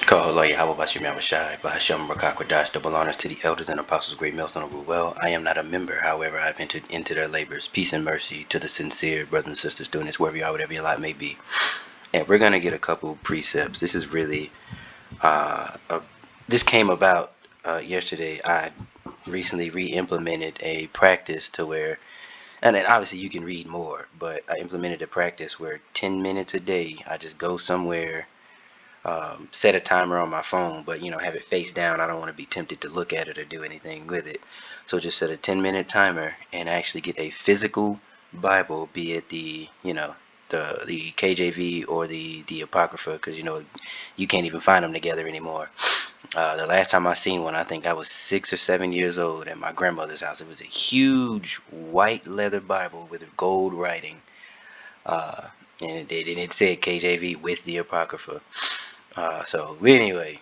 Kahalaya Habashim Abashai, Bahasham Rakakwadash, double honors to the elders and apostles, great millstone of rule. Well, I am not a member, however, I've entered into their labors. Peace and mercy to the sincere brothers and sisters doing this wherever you are, whatever your lot may be. And we're going to get a couple precepts. This is really, this came about yesterday. I recently re-implemented a practice to where, and then obviously you can read more, but I implemented a practice where 10 minutes a day, I just go somewhere, set a timer on my phone, but have it face down. I don't want to be tempted to look at it or do anything with it. So just set a 10-minute timer and actually get a physical Bible, be it the KJV or the Apocrypha, because you can't even find them together anymore. The last time I seen one, I think I was 6 or 7 years old at my grandmother's house. It was a huge white leather Bible with gold writing, uh, and it said KJV with the Apocrypha. So anyway,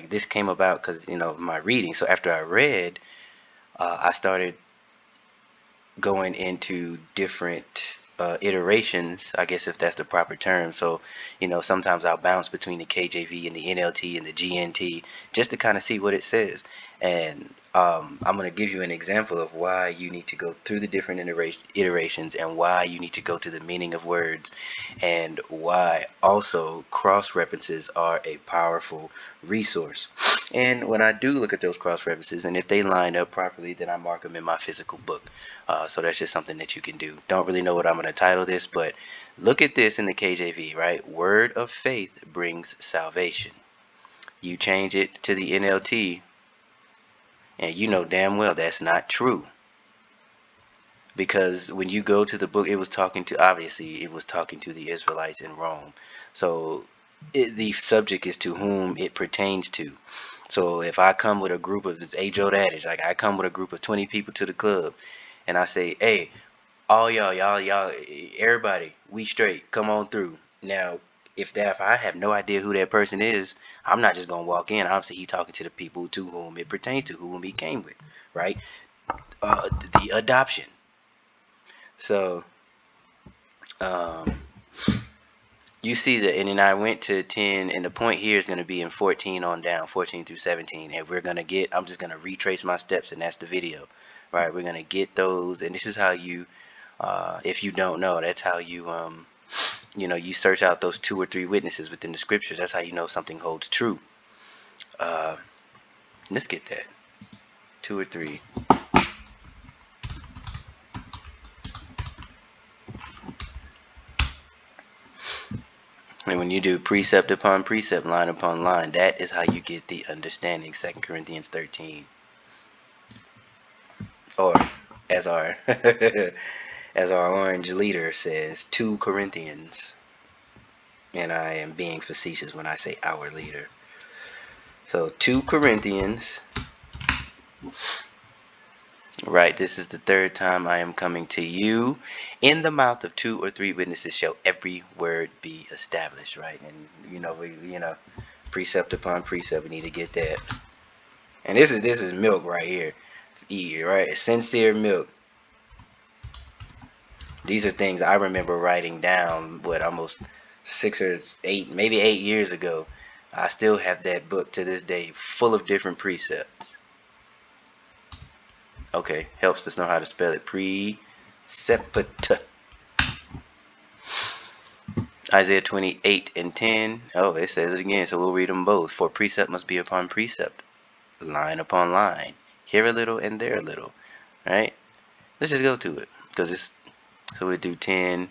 this came about because my reading. So after I read, I started going into different iterations, I guess if that's the proper term. So sometimes I'll bounce between the KJV and the NLT and the GNT just to kind of see what it says. And I'm going to give you an example of why you need to go through the different iterations and why you need to go to the meaning of words, and why also cross references are a powerful resource. And when I do look at those cross references, and if they line up properly, then I mark them in my physical book. So that's just something that you can do. Don't really know what I'm going to title this, but look at this in the KJV, right? Word of faith brings salvation. You change it to the NLT, and you know damn well that's not true. Because when you go to the book, it was talking to the Israelites in Rome. So the subject is to whom it pertains to. So if I come with a group of, this age-old adage, like I come with a group of 20 people to the club, and I say, hey, all y'all, everybody, we straight, come on through. Now, if I have no idea who that person is, I'm not just gonna walk in. Obviously, he talking to the people to whom it pertains to, whom he came with, right? The adoption. So, you see that, and then I went to 10, and the point here is going to be in 14 on down, 14 through 17, and I'm just going to retrace my steps, and that's the video, right? We're going to get those, and this is how you, if you don't know, that's how you, you search out those 2 or 3 witnesses within the scriptures. That's how you know something holds true. Let's get that, 2 or 3. And when you do precept upon precept, line upon line, that is how you get the understanding. 2 Corinthians 13. Or as our as our orange leader says, 2 Corinthians. And I am being facetious when I say our leader. So 2 Corinthians. Right, this is the 3rd time I am coming to you. In the mouth of 2 or 3 witnesses shall every word be established, right? And we precept upon precept, we need to get that. And this is milk right here. Eat, right? Sincere milk. These are things I remember writing down, almost 6 or 8, maybe 8 years ago. I still have that book to this day, full of different precepts. Okay, helps us know how to spell it. Precept. Isaiah 28 and 10. Oh, it says it again, so we'll read them both. For precept must be upon precept, line upon line, here a little and there a little. Right? Let's just go to it, because it's, so we do 10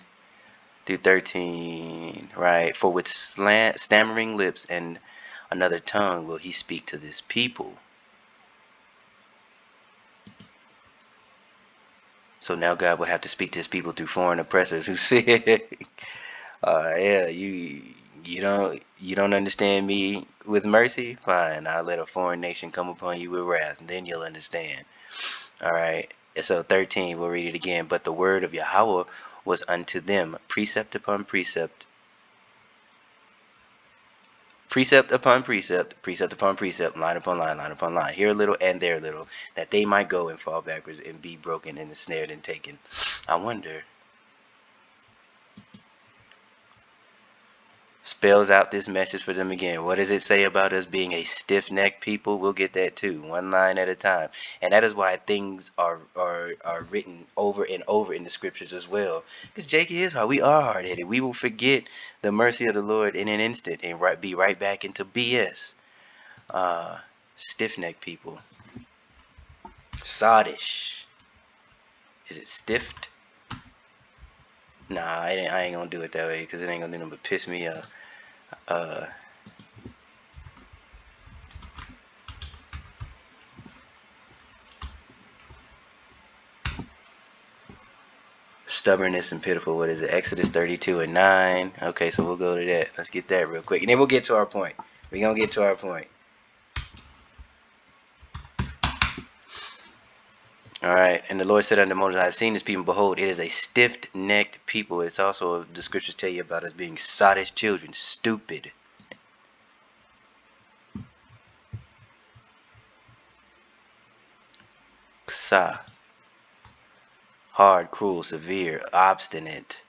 through 13, right? For with stammering lips and another tongue will he speak to this people. So now God will have to speak to his people through foreign oppressors who said, yeah, you don't understand me with mercy? Fine, I'll let a foreign nation come upon you with wrath, and then you'll understand. All right. So 13, we'll read it again. But the word of Yahweh was unto them precept upon precept, precept upon precept, precept upon precept, line upon line, line upon line, here a little and there a little, that they might go and fall backwards and be broken and ensnared and taken. I wonder. spells out this message for them again. What does it say about us being a stiff-necked people? We'll get that too, one line at a time. And that is why things are written over and over in the scriptures as well. Because Jake is how we are hard-headed. We will forget the mercy of the Lord in an instant and be right back into BS. Uh, Stiff-necked people. Sodish. Is it stiffed? Nah, I ain't gonna do it that way because it ain't gonna do nothing but piss me off. Uh, Stubbornness and pitiful. What is it? Exodus 32:9. Okay, so we'll go to that. Let's get that real quick, and then we'll get to our point. We're gonna get to our point. All right. And the Lord said unto Moses, I have seen this people. Behold, it is a stiff-necked people. It's also the scriptures tell you about us being sottish children, stupid. Ksa. Hard, cruel, severe, obstinate.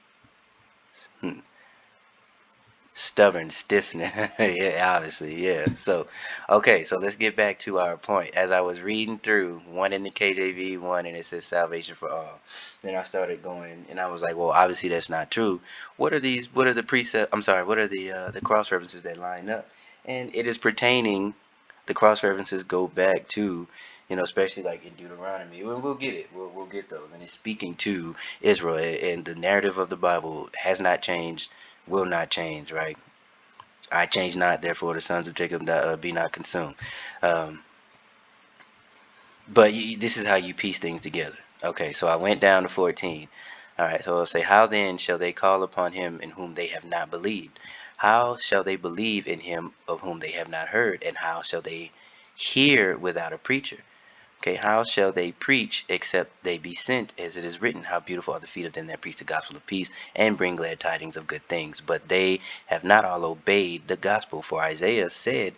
Stubborn, stiffness. Yeah, obviously, yeah. So, okay, so let's get back to our point. As I was reading through one in the KJV, one and it says salvation for all. Then I started going, and I was like, well, obviously that's not true. What are these? What are the precept? I'm sorry. What are the cross references that line up? And it is pertaining. The cross references go back to, especially like in Deuteronomy. We'll get it. We'll get those, and it's speaking to Israel, and the narrative of the Bible has not changed, will not change, right? I change not, therefore the sons of Jacob be not consumed. Um, but this is how you piece things together. Okay, so I went down to 14. All right, so I'll say, how then shall they call upon him in whom they have not believed? How shall they believe in him of whom they have not heard? And how shall they hear without a preacher? Okay, how shall they preach except they be sent? As it is written, how beautiful are the feet of them that preach the gospel of peace and bring glad tidings of good things. But they have not all obeyed the gospel. For Isaiah said,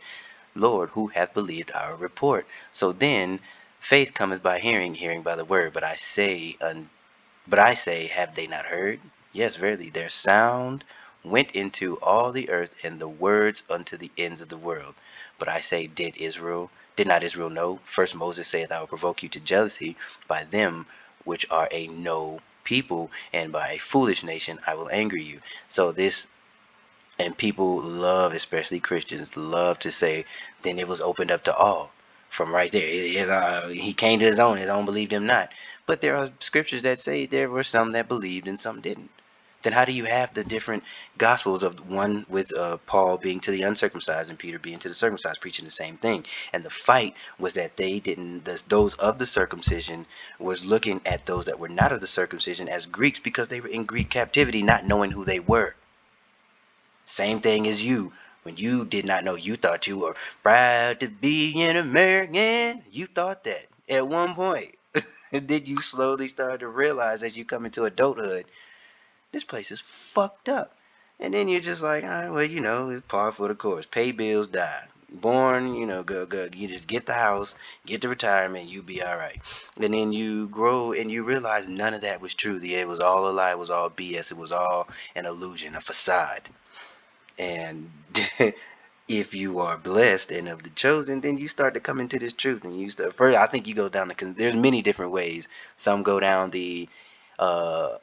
Lord, who hath believed our report? So then faith cometh by hearing, hearing by the word. But I say, have they not heard? Yes, verily, their sound went into all the earth, and the words unto the ends of the world. But I say, did not Israel know? First Moses saith, I will provoke you to jealousy by them which are a no people, and by a foolish nation I will anger you. So this, and people love, especially Christians, love to say, then it was opened up to all. From right there, he came to his own believed him not. But there are scriptures that say there were some that believed and some didn't. Then how do you have the different gospels of one with Paul being to the uncircumcised and Peter being to the circumcised, preaching the same thing? And the fight was that they didn't, those of the circumcision was looking at those that were not of the circumcision as Greeks because they were in Greek captivity, not knowing who they were. Same thing as you. When you did not know, you thought you were proud to be an American. You thought that at one point. And then you slowly start to realize as you come into adulthood, this place is fucked up. And then you're just like, well, it's par for the course. Pay bills, die. Born, go. You just get the house, get the retirement, you be all right. And then you grow and you realize none of that was true. It was all a lie. It was all BS. It was all an illusion, a facade. And if you are blessed and of the chosen, then you start to come into this truth, and you start first. I think you go down there's many different ways. Some go down the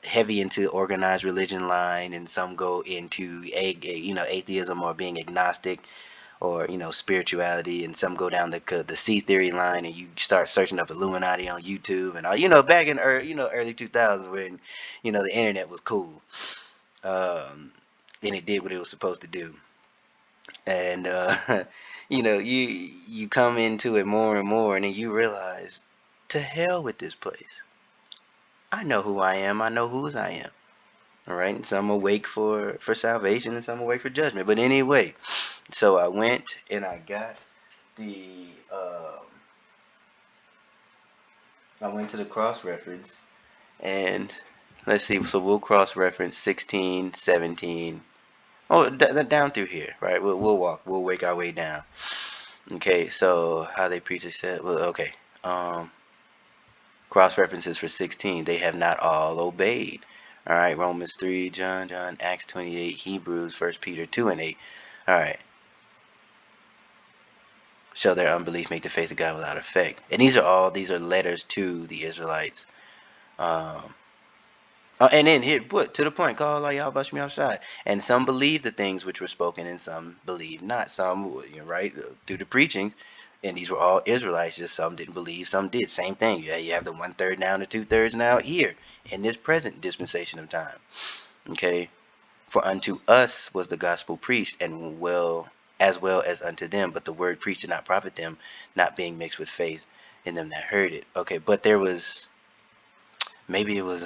heavy into organized religion line, and some go into atheism or being agnostic, or spirituality, and some go down the C theory line, and you start searching up Illuminati on YouTube and all. Back in early 2000s when the internet was cool, and it did what it was supposed to do. And you come into it more and more, and then you realize, to hell with this place. I know who I am. I know whose I am. All right, and some awake for salvation, and some awake for judgment. But anyway, so I went and I got the I went to the cross reference, and let's see. So we'll cross reference 16, 17. Oh, down through here, right? We'll walk. We'll work our way down. Okay, so how they preach it said, well, okay. Cross references for 16, they have not all obeyed, All right, Romans 3, John, Acts 28, Hebrews, 1 Peter 2 and 8. All right. Shall their unbelief make the faith of God without effect? And these are letters to the Israelites. Um, and then here, what to the point, call like y'all bust me outside. And some believe the things which were spoken, and some believe not. Some, right, through the preachings, and these were all Israelites. Just some didn't believe, some did. Same thing. Yeah, you have the 1/3 now, the 2/3 now here in this present dispensation of time. Okay, for unto us was the gospel preached, and well as unto them. But the word preached did not profit them, not being mixed with faith in them that heard it. Okay, but there was maybe it was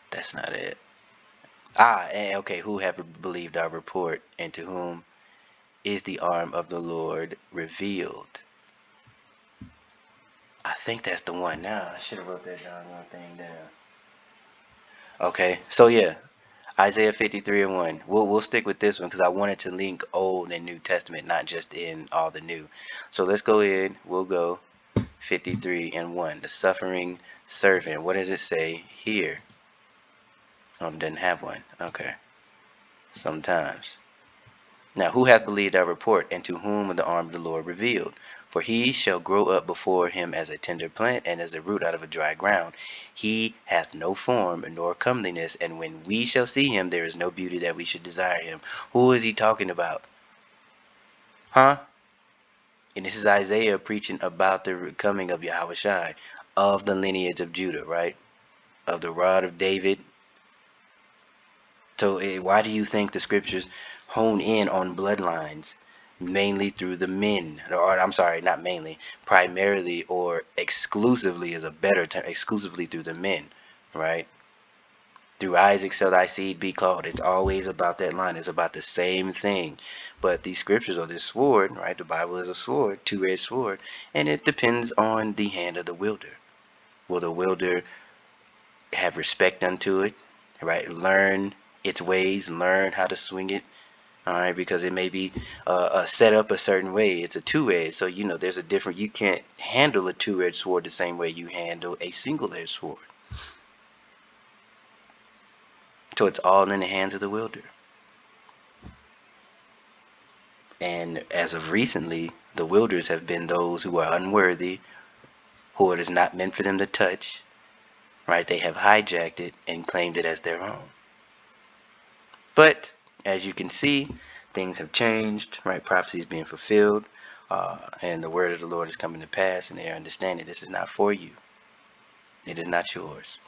that's not it. Okay, who have believed our report, and to whom is the arm of the Lord revealed? I think that's the one. Now I should have wrote that doggone thing down. Okay, so yeah, Isaiah 53 and 1. We'll stick with this one because I wanted to link Old and New Testament, not just in all the new. So let's go ahead. We'll go 53 and 1. The suffering servant. What does it say here? Oh, it doesn't have one. Okay. Sometimes. Now, who hath believed our report, and to whom the arm of the Lord revealed? For he shall grow up before him as a tender plant, and as a root out of a dry ground. He hath no form nor comeliness, and when we shall see him, there is no beauty that we should desire him. Who is he talking about? Huh? And this is Isaiah preaching about the coming of Yahushua, of the lineage of Judah, right? Of the rod of David. So why do you think the scriptures hone in on bloodlines mainly through the men? Or I'm sorry, not mainly, primarily or exclusively is a better term, exclusively through the men, right? Through Isaac shall thy seed be called. It's always about that line. It's about the same thing. But these scriptures are this sword, right? The Bible is a sword, two-edged sword, and it depends on the hand of the wielder. Will the wielder have respect unto it, right? Learn its ways, learn how to swing it, all right? Because it may be set up a certain way. It's a two-edged, so there's a different. You can't handle a two-edged sword the same way you handle a single-edged sword. So it's all in the hands of the wielder. And as of recently, the wielders have been those who are unworthy, who it is not meant for them to touch, right? They have hijacked it and claimed it as their own. But as you can see, things have changed, right? Prophecy is being fulfilled, and the word of the Lord is coming to pass, and they are understanding this is not for you. It is not yours.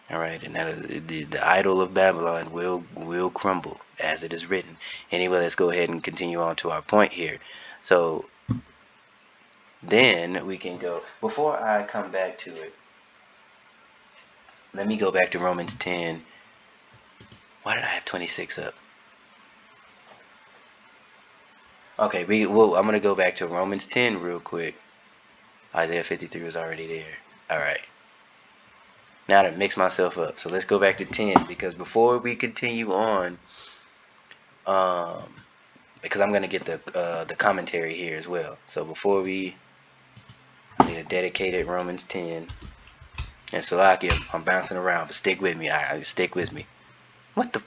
All right, and that is, the idol of Babylon will crumble, as it is written. Anyway, let's go ahead and continue on to our point here. So then we can go, before I come back to it, let me go back to Romans 10. Why did I have 26 up? Okay, I'm going to go back to Romans 10 real quick. Isaiah 53 was already there. All right. Now to mix myself up. So let's go back to 10, because before we continue on, because I'm going to get the commentary here as well. So before we need a dedicated Romans 10. And Salakia, I'm bouncing around, but stick with me. I stick with me. What the?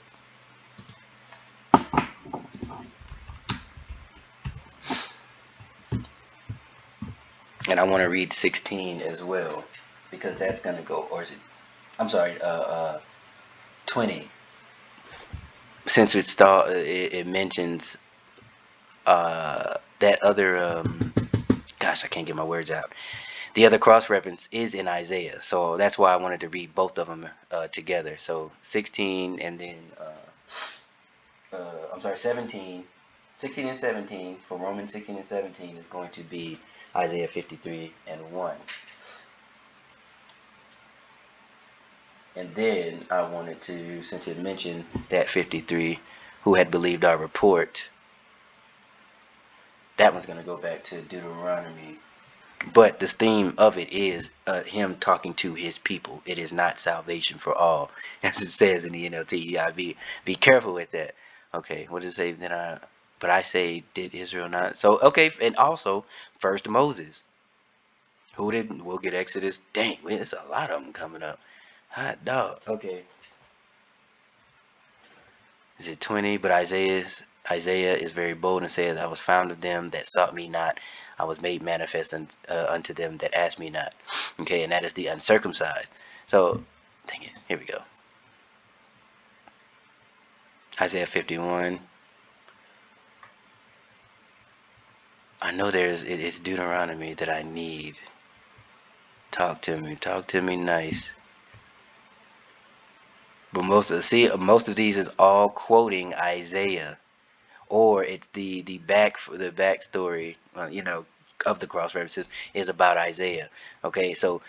And I want to read 16 as well, because that's going to go, or is it, I'm sorry, 20. Since it mentions that other, gosh, I can't get my words out. The other cross reference is in Isaiah, so that's why I wanted to read both of them together. So 16 and then, I'm sorry, 17. 16 and 17 for Romans 16 and 17 is going to be Isaiah 53 and 1. And then I wanted to, since it mentioned that 53 who had believed our report, that one's going to go back to Deuteronomy. But the theme of it is him talking to his people. It is not salvation for all, as it says in the NLT. You gotta be careful with that. Okay, what does it say? Then But I say, did Israel not? So okay, and also first Moses. Who didn't? We'll get Exodus. Dang, there's a lot of them coming up. Hot dog. Okay. Is it 20? But Isaiah is very bold and says, I was found of them that sought me not. I was made manifest unto them that asked me not. Okay, and that is the uncircumcised. So, dang it. Here we go. Isaiah 51. I know it's Deuteronomy that I need. Talk to me. Talk to me nice. But most of these is all quoting Isaiah, or it's the backstory, of the cross references is about Isaiah. Okay, so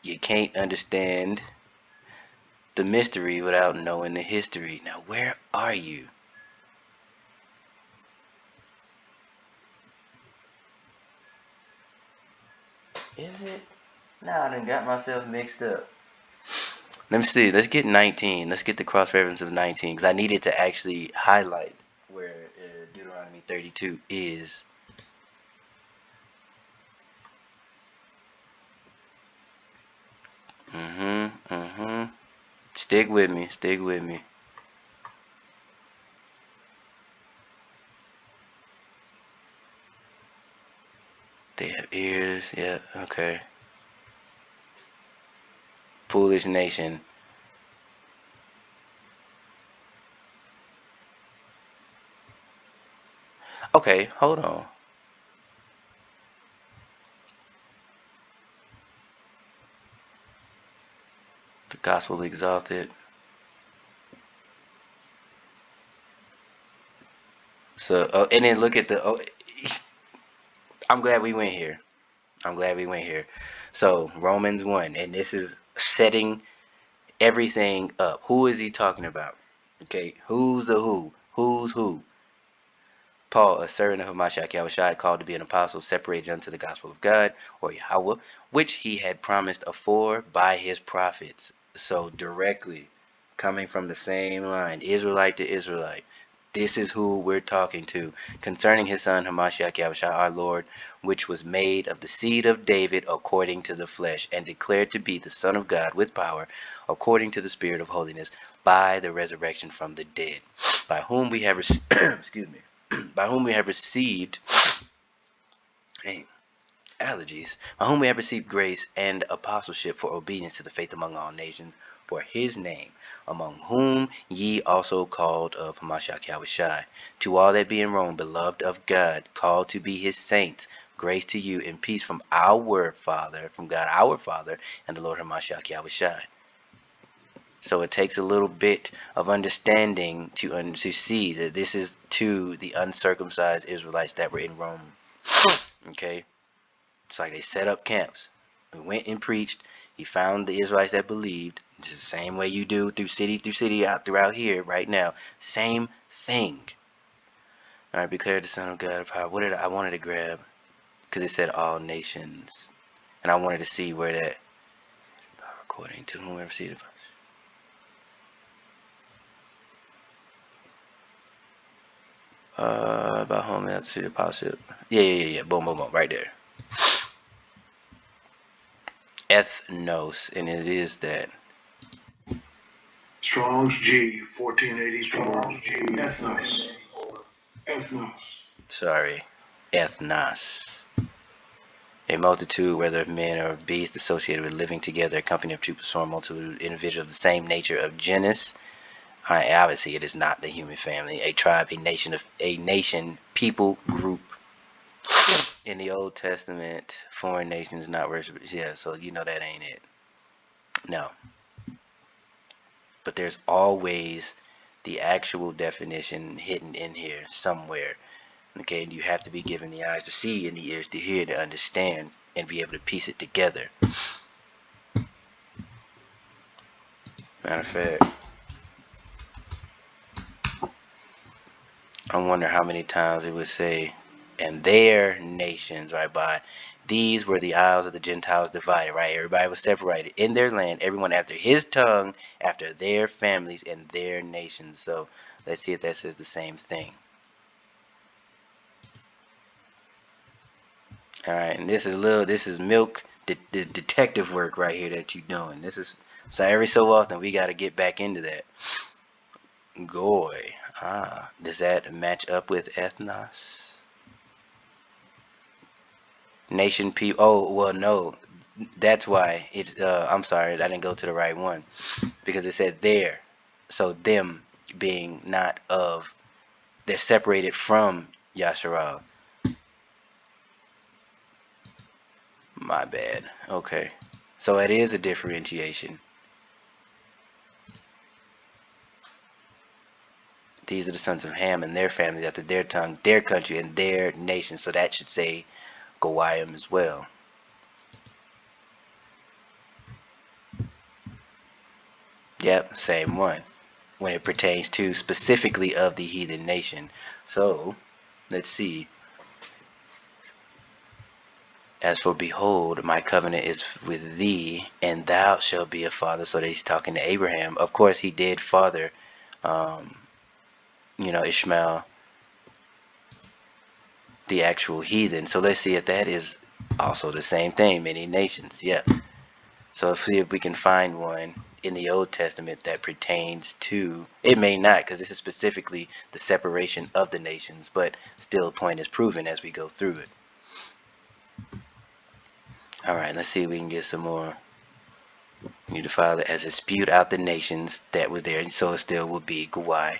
you can't understand the mystery without knowing the history. Now, where are you? Is it? Nah, I done got myself mixed up. Let me see. Let's get 19. Let's get the cross reference of 19 because I needed to actually highlight where Deuteronomy 32 is. Stick with me. Stick with me. They have ears. Yeah. Okay. Foolish nation. Okay. Hold on. The gospel exalted. So, and then look at the. Oh, I'm glad we went here. I'm glad we went here. So Romans 1, and this is setting everything up. Who is he talking about? Okay, who's the who? Who's who? Paul, a servant of Hamashiach Yahushua, called to be an apostle, separated unto the gospel of God, or Yahweh, which he had promised afore by his prophets. So directly coming from the same line, Israelite to Israelite. This is who we're talking to concerning his son Hamashiach Yahushua our Lord, which was made of the seed of David according to the flesh, and declared to be the Son of God with power, according to the Spirit of holiness, by the resurrection from the dead, by whom we have excuse me, by whom we have received dang, allergies, by whom we have received grace and apostleship for obedience to the faith among all nations, for his name, among whom ye also called of Hamashiach Yahushai, to all that be in Rome, beloved of God, called to be his saints, grace to you and peace from our Father, from God our Father, and the Lord Hamashiach Yahushai. So it takes a little bit of understanding to see that this is to the uncircumcised Israelites that were in Rome. Okay, it's like they set up camps. We went and preached. He found the Israelites that believed. It's the same way you do through city out throughout here right now. Same thing. All right, declared the Son of God of power. What did I wanted to grab? Because it said all nations, and I wanted to see where that according to whom we received it. About home and to the apostleship. Yeah. Boom, boom, boom. Right there. Ethnos, and it is that. Strong's G 1484. Strong's G ethnos. Ethnos. Sorry, ethnos. A multitude, whether of men or of beasts, associated with living together, a company of troopers, or multitude of individuals of the same nature of genus. Obviously, it is not the human family. A tribe, a nation, people, group. In the Old Testament, foreign nations not worship. Yeah, so you know that ain't it. No, but there's always the actual definition hidden in here somewhere. Okay, and you have to be given the eyes to see and the ears to hear to understand and be able to piece it together. Matter of fact, I wonder how many times it would say and their nations, right? By these were the isles of the Gentiles divided, right? Everybody was separated in their land, everyone after his tongue, after their families and their nations. So let's see if that says the same thing. All right, and this is milk detective work right here that you're doing. This is so every so often we got to get back into that. Goy. Does that match up with ethnos? Nation people. Oh, well, no. That's why it's. I'm sorry, I didn't go to the right one because it said there. So them being not of, they're separated from Yasharal. My bad. Okay. So it is a differentiation. These are the sons of Ham and their families after their tongue, their country, and their nation. So that should say Goliam as well. Yep, same one. When it pertains to specifically of the heathen nation. So let's see. As for behold, my covenant is with thee, and thou shalt be a father. So that he's talking to Abraham. Of course, he did father, um, Ishmael, the actual heathen. So let's see if that is also the same thing. Many nations. Yeah. So let's see if we can find one in the Old Testament that pertains to. It may not, because this is specifically the separation of the nations, but still a point is proven as we go through it. All right, let's see if we can get some more. We need to file it as a spewed out the nations that was there, so it still will be Gawai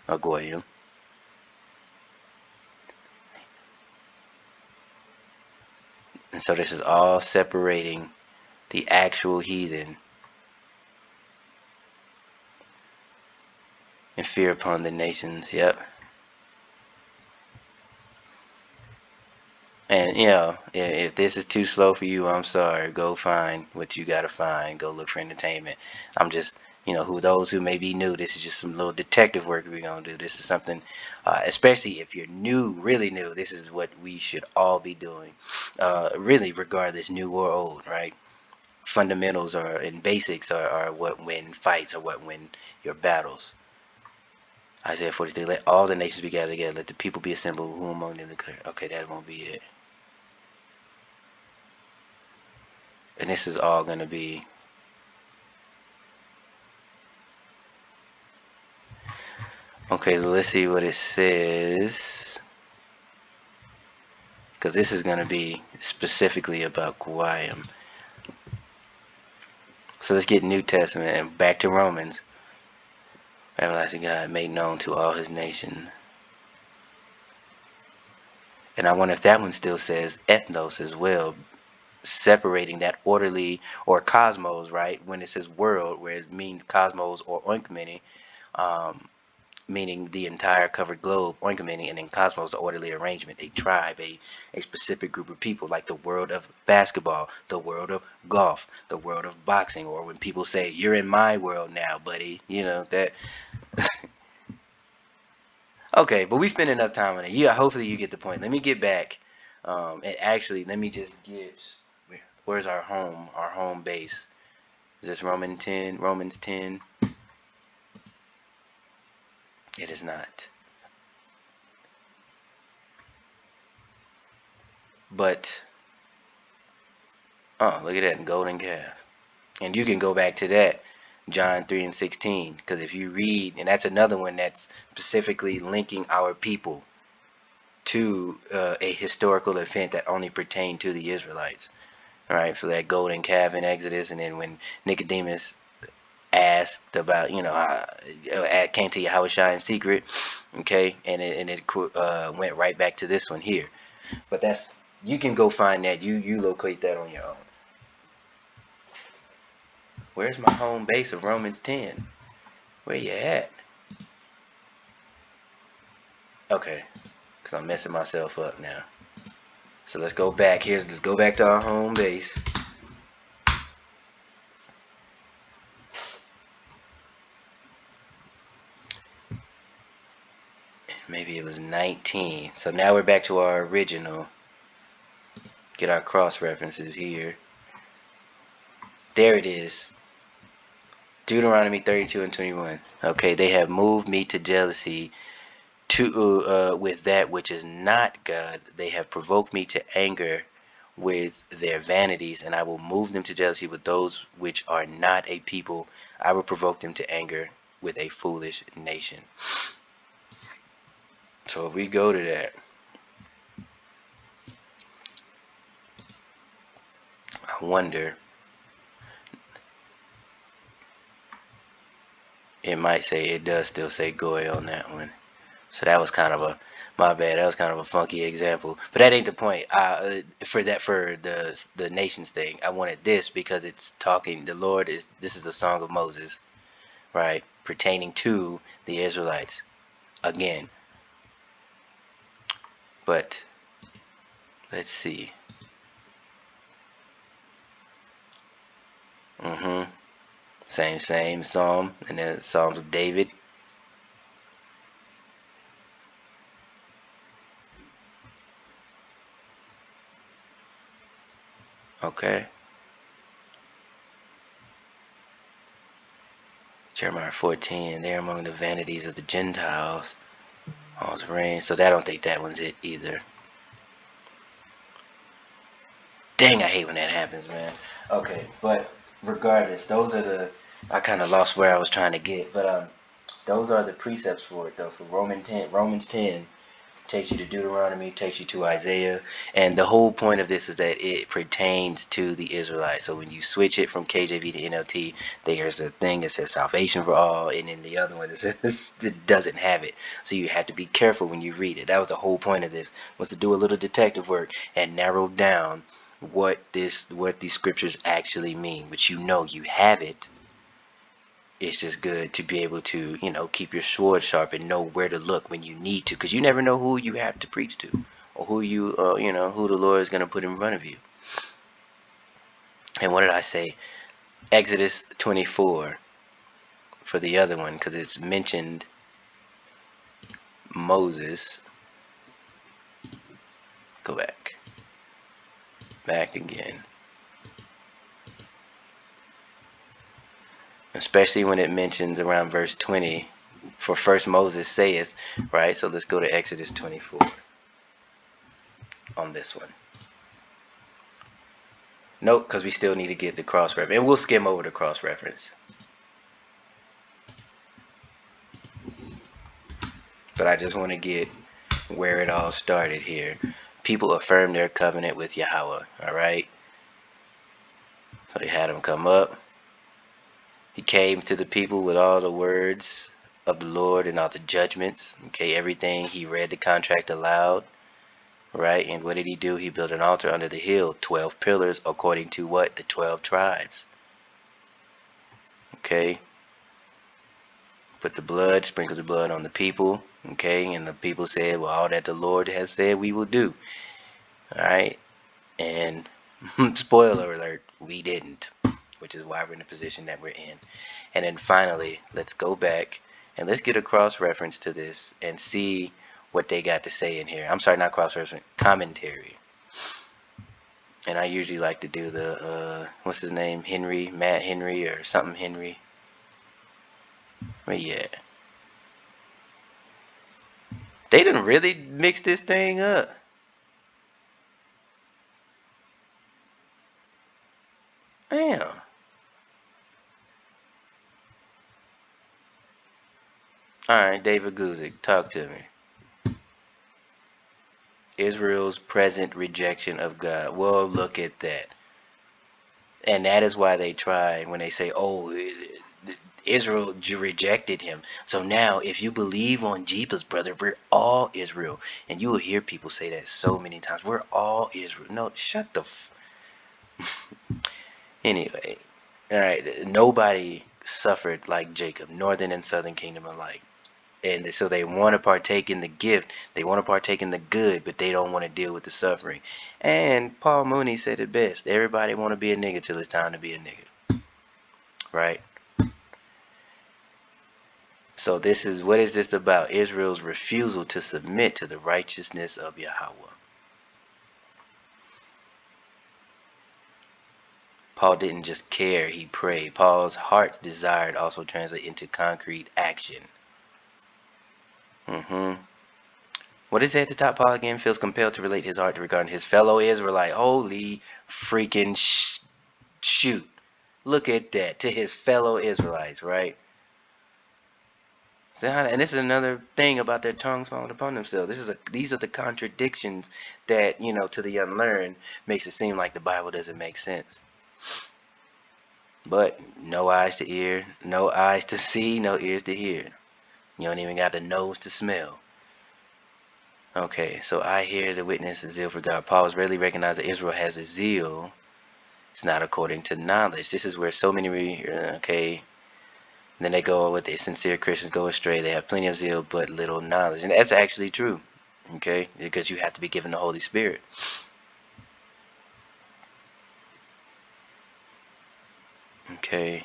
or Goyim. And so this is all separating the actual heathen and fear upon the nations. Yep. And if this is too slow for you, I'm sorry. Go find what you gotta find. Go look for entertainment. I'm just, who those who may be new, this is just some little detective work we're gonna do. This is something, especially if you're new, really new. This is what we should all be doing, really, regardless, new or old, right? Fundamentals are and basics are what win fights or what win your battles. Isaiah 43. Let all the nations be gathered together. Let the people be assembled. Who among them declare? Okay, that won't be it. And this is all going to be okay. So let's see what it says, because this is going to be specifically about Guyam. So let's get New Testament and back to Romans. Everlasting God made known to all his nation. And I wonder if that one still says ethnos as well, separating that orderly or cosmos, right? When it says world, where it means cosmos or oikoumene, um, meaning the entire covered globe, oikoumene, and then cosmos, the orderly arrangement, a tribe, a specific group of people, like the world of basketball, the world of golf, the world of boxing, or when people say, you're in my world now, buddy, that. Okay, but we spend enough time on it. Yeah, hopefully you get the point. Let me get back, and actually, let me just get, where's our home base? Is this Romans 10? It is not. But, oh, look at that golden calf. And you can go back to that, John 3 and 16, because if you read, and that's another one that's specifically linking our people to a historical event that only pertained to the Israelites, right? For that golden calf in Exodus, and then when Nicodemus asked about, came to Yahushua in secret, okay, and it went right back to this one here. But that's, you can go find that. You locate that on your own. Where's my home base of Romans 10? Where you at? Okay, because I'm messing myself up now. So let's go back. Let's go back to our home base. maybe it was 19. So now we're back to our original. Get our cross references here. There it is. Deuteronomy 32 and 21. Okay, they have moved me to jealousy to with that which is not God. They have provoked me to anger with their vanities, and I will move them to jealousy with those which are not a people. I will provoke them to anger with a foolish nation. So if we go to that, I wonder, it might say, it does still say Goy on that one. So that was kind of a, my bad. That was kind of a funky example, but that ain't the point. For the nations thing, I wanted this because it's talking. The Lord is. This is a song of Moses, right, pertaining to the Israelites again. But let's see. Mm-hmm. Same psalm, and then Psalms of David. Okay. Jeremiah 14. They're among the vanities of the Gentiles. All's rain. So I don't think that one's it either. Dang, I hate when that happens, man. Okay, but regardless, those are the. I kind of lost where I was trying to get, but those are the precepts for it though. For Romans 10 takes you to Deuteronomy, takes you to Isaiah, and the whole point of this is that it pertains to the Israelites. So when you switch it from KJV to NLT, there's a thing that says salvation for all, and then the other one it says it doesn't have it. So you have to be careful when you read it. That was the whole point of this, was to do a little detective work and narrow down what these scriptures actually mean. Which you have it. It's just good to be able to, keep your sword sharp and know where to look when you need to, because you never know who you have to preach to, or who the Lord is going to put in front of you. And what did I say? Exodus 24 for the other one, because it's mentioned Moses. Go back again. Especially when it mentions around verse 20, for first Moses saith, right? So let's go to Exodus 24 on this one. Nope, because we still need to get the cross reference. And we'll skim over the cross reference. But I just want to get where it all started here. People affirmed their covenant with Yahweh, all right? So he had him come up. He came to the people with all the words of the Lord and all the judgments. Okay, everything. He read the contract aloud, right? And what did he do? He built an altar under the hill, 12 pillars, according to what? The 12 tribes. Okay. Put the blood, sprinkled the blood on the people. Okay, and the people said, well, all that the Lord has said we will do. All right. And spoiler alert, we didn't, which is why we're in the position that we're in. And then finally, let's go back and let's get a cross reference to this and see what they got to say in here. I'm sorry, not cross reference, commentary. And I usually like to do the what's his name, Matt Henry or something Henry. But yeah, they didn't really mix this thing up. Damn. All right, David Guzik, talk to me. Israel's present rejection of God. Well, look at that. And that is why they try when they say, oh, Israel rejected him. So now, if you believe on Jesus, brother, we're all Israel. And you will hear people say that so many times. We're all Israel. No, shut the Anyway, all right. Nobody suffered like Jacob, northern and southern kingdom alike. And so they want to partake in the gift. They want to partake in the good, but they don't want to deal with the suffering. And Paul Mooney said it best. Everybody want to be a nigga till it's time to be a nigga. Right? So this is what is this about? Israel's refusal to submit to the righteousness of Yahweh. Paul didn't just care, he prayed. Paul's heart's desire also translate into concrete action. What is it at the top? Paul again feels compelled to relate his heart regarding his fellow Israelite. Holy freaking shoot. Look at that. To his fellow Israelites, right? And this is another thing about their tongues falling upon themselves. These are the contradictions that, to the unlearned makes it seem like the Bible doesn't make sense. But no eyes to ear, no eyes to see, no ears to hear. You don't even got the nose to smell. Okay, so I hear the witness of zeal for God. Paul has rarely recognized that Israel has a zeal. It's not according to knowledge. This is where so many, okay, then they go with the sincere Christians go astray. They have plenty of zeal, but little knowledge. And that's actually true, okay, because you have to be given the Holy Spirit. Okay.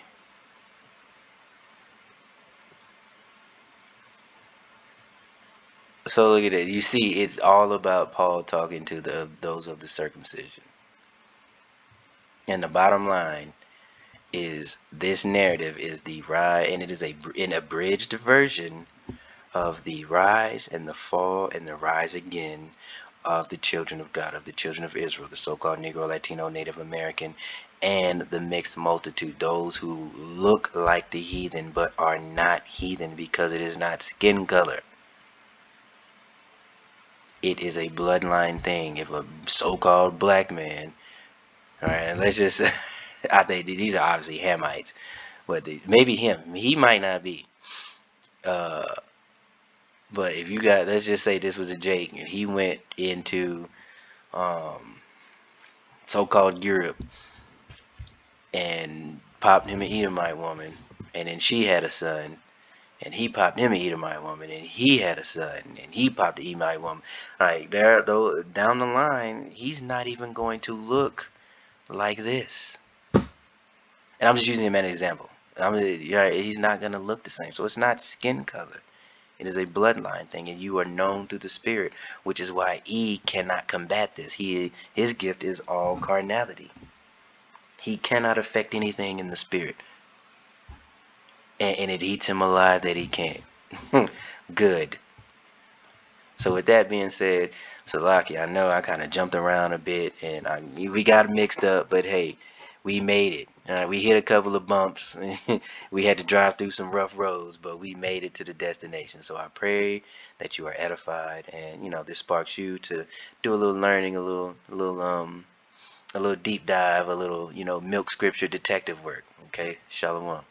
So look at it. You see, it's all about Paul talking to those of the circumcision. And the bottom line is this narrative is the rise, and it is an abridged version of the rise and the fall and the rise again of the children of God, of the children of Israel, the so-called Negro, Latino, Native American, and the mixed multitude, those who look like the heathen but are not heathen because it is not skin color. It is a bloodline thing. If a so-called black man, all right, let's just, I think these are obviously Hamites, but maybe him, he might not be. Uh, but if you got, let's just say this was a Jake and he went into um, so-called Europe and popped him an Edomite woman, and then she had a son, and he popped him an Edomite woman, and he had a son, and he popped an Edomite woman. Like there, though, down the line, he's not even going to look like this. And I'm just using him as an example. Right, he's not gonna look the same. So it's not skin color. It is a bloodline thing, and you are known through the spirit, which is why E cannot combat this. His gift is all carnality. He cannot affect anything in the spirit. And it eats him alive that he can't. Good. So with that being said, Salaki, I know I kind of jumped around a bit and we got mixed up, but hey, we made it. We hit a couple of bumps. We had to drive through some rough roads, but we made it to the destination. So I pray that you are edified, and this sparks you to do a little learning, a little deep dive, a little milk scripture detective work. Okay, Shalom.